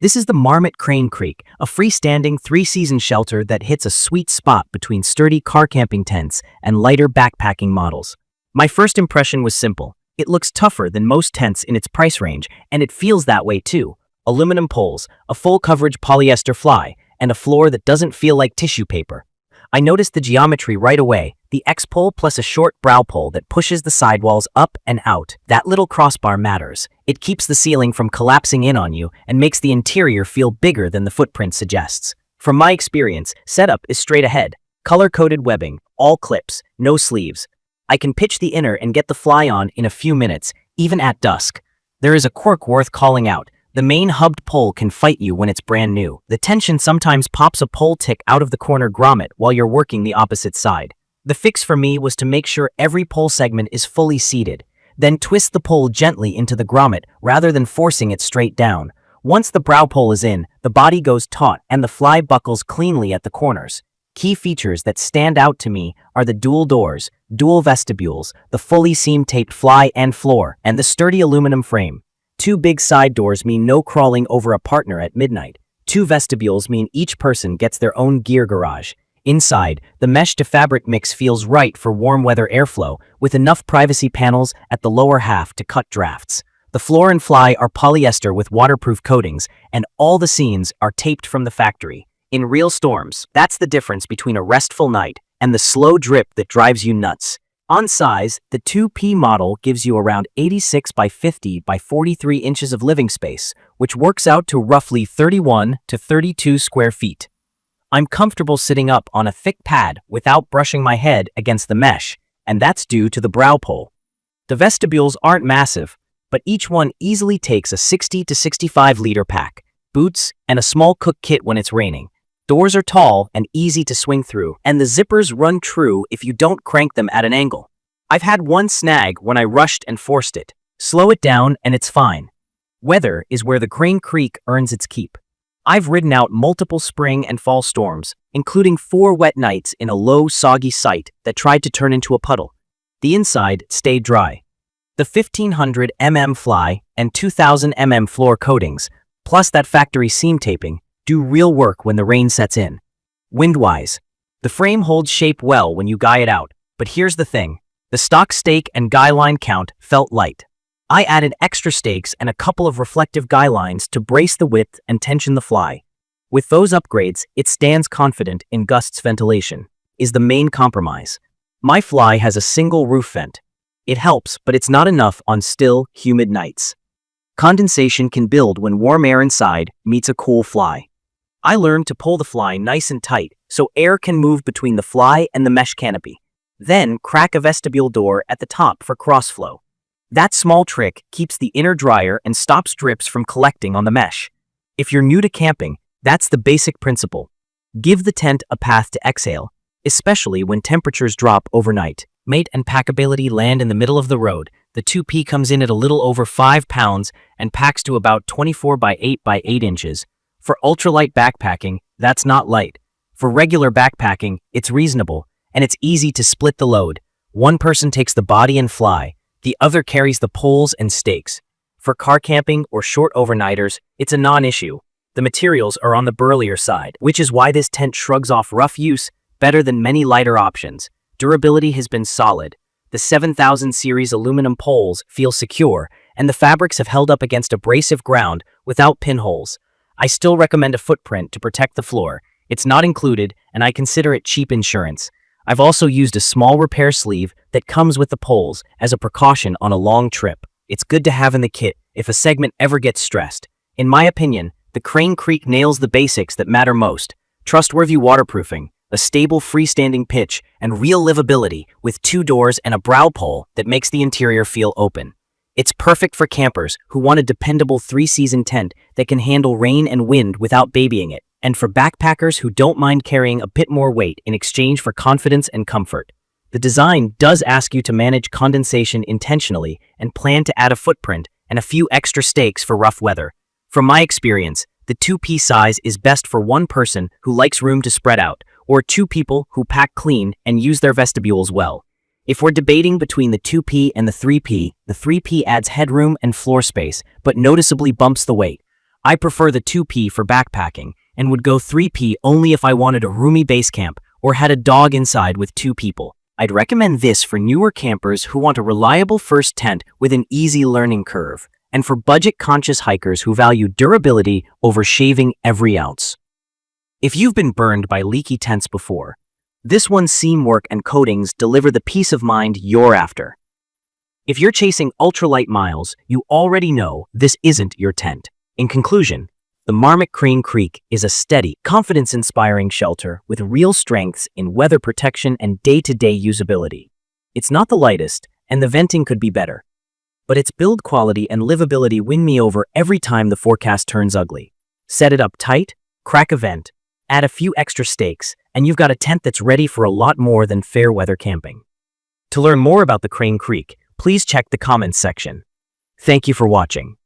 This is the MARMOT Crane Creek, a freestanding three-season shelter that hits a sweet spot between sturdy car camping tents and lighter backpacking models. My first impression was simple. It looks tougher than most tents in its price range, and it feels that way too. Aluminum poles, a full-coverage polyester fly, and a floor that doesn't feel like tissue paper. I noticed the geometry right away, the X-pole plus a short brow pole that pushes the sidewalls up and out. That little crossbar matters. It keeps the ceiling from collapsing in on you and makes the interior feel bigger than the footprint suggests. From my experience, setup is straight ahead. Color-coded webbing, all clips, no sleeves. I can pitch the inner and get the fly on in a few minutes, even at dusk. There is a quirk worth calling out. The main hubbed pole can fight you when it's brand new. The tension sometimes pops a pole tick out of the corner grommet while you're working the opposite side. The fix for me was to make sure every pole segment is fully seated, then twist the pole gently into the grommet rather than forcing it straight down. Once the brow pole is in, the body goes taut and the fly buckles cleanly at the corners. Key features that stand out to me are the dual doors, dual vestibules, the fully seam-taped fly and floor, and the sturdy aluminum frame. 2 big side doors mean no crawling over a partner at midnight. 2 vestibules mean each person gets their own gear garage. Inside, the mesh-to-fabric mix feels right for warm weather airflow, with enough privacy panels at the lower half to cut drafts. The floor and fly are polyester with waterproof coatings, and all the scenes are taped from the factory. In real storms, that's the difference between a restful night and the slow drip that drives you nuts. On size, the 2P model gives you around 86 by 50 by 43 inches of living space, which works out to roughly 31 to 32 square feet. I'm comfortable sitting up on a thick pad without brushing my head against the mesh, and that's due to the brow pole. The vestibules aren't massive, but each one easily takes a 60 to 65 liter pack, boots, and a small cook kit when it's raining. Doors are tall and easy to swing through, and the zippers run true if you don't crank them at an angle. I've had one snag when I rushed and forced it. Slow it down and it's fine. Weather is where the Crane Creek earns its keep. I've ridden out multiple spring and fall storms, including 4 wet nights in a low, soggy site that tried to turn into a puddle. The inside stayed dry. The 1500 mm fly and 2000 mm floor coatings, plus that factory seam taping, do real work when the rain sets in. Wind-wise, the frame holds shape well when you guy it out, but here's the thing. The stock stake and guy line count felt light. I added extra stakes and a couple of reflective guy lines to brace the width and tension the fly. With those upgrades, it stands confident in gusts ventilation, is the main compromise. My fly has a single roof vent. It helps, but it's not enough on still, humid nights. Condensation can build when warm air inside meets a cool fly. I learned to pull the fly nice and tight so air can move between the fly and the mesh canopy. Then crack a vestibule door at the top for crossflow. That small trick keeps the inner drier and stops drips from collecting on the mesh. If you're new to camping, that's the basic principle. Give the tent a path to exhale, especially when temperatures drop overnight. Weight and packability land in the middle of the road. The 2P comes in at a little over 5 pounds and packs to about 24 by 8 by 8 inches. For ultralight backpacking, that's not light. For regular backpacking, it's reasonable, and it's easy to split the load. One person takes the body and fly, the other carries the poles and stakes. For car camping or short overnighters, it's a non-issue. The materials are on the burlier side, which is why this tent shrugs off rough use better than many lighter options. Durability has been solid. The 7000 series aluminum poles feel secure, and the fabrics have held up against abrasive ground without pinholes. I still recommend a footprint to protect the floor. It's not included, and I consider it cheap insurance. I've also used a small repair sleeve that comes with the poles as a precaution on a long trip. It's good to have in the kit if a segment ever gets stressed. In my opinion, the Crane Creek nails the basics that matter most. Trustworthy waterproofing, a stable freestanding pitch, and real livability with 2 doors and a brow pole that makes the interior feel open. It's perfect for campers who want a dependable 3-season tent that can handle rain and wind without babying it, and for backpackers who don't mind carrying a bit more weight in exchange for confidence and comfort. The design does ask you to manage condensation intentionally and plan to add a footprint and a few extra stakes for rough weather. From my experience, the 2P size is best for one person who likes room to spread out, or 2 people who pack clean and use their vestibules well. If we're debating between the 2P and the 3P adds headroom and floor space, but noticeably bumps the weight. I prefer the 2P for backpacking and would go 3P only if I wanted a roomy base camp or had a dog inside with 2 people. I'd recommend this for newer campers who want a reliable first tent with an easy learning curve, and for budget-conscious hikers who value durability over shaving every ounce. If you've been burned by leaky tents before, this one's seam work and coatings deliver the peace of mind you're after. If you're chasing ultralight miles, you already know this isn't your tent. In conclusion, the MARMOT Crane Creek is a steady, confidence-inspiring shelter with real strengths in weather protection and day-to-day usability. It's not the lightest, and the venting could be better, but its build quality and livability win me over every time the forecast turns ugly. Set it up tight, crack a vent, add a few extra stakes, and you've got a tent that's ready for a lot more than fair weather camping. To learn more about the Crane Creek, please check the comments section. Thank you for watching.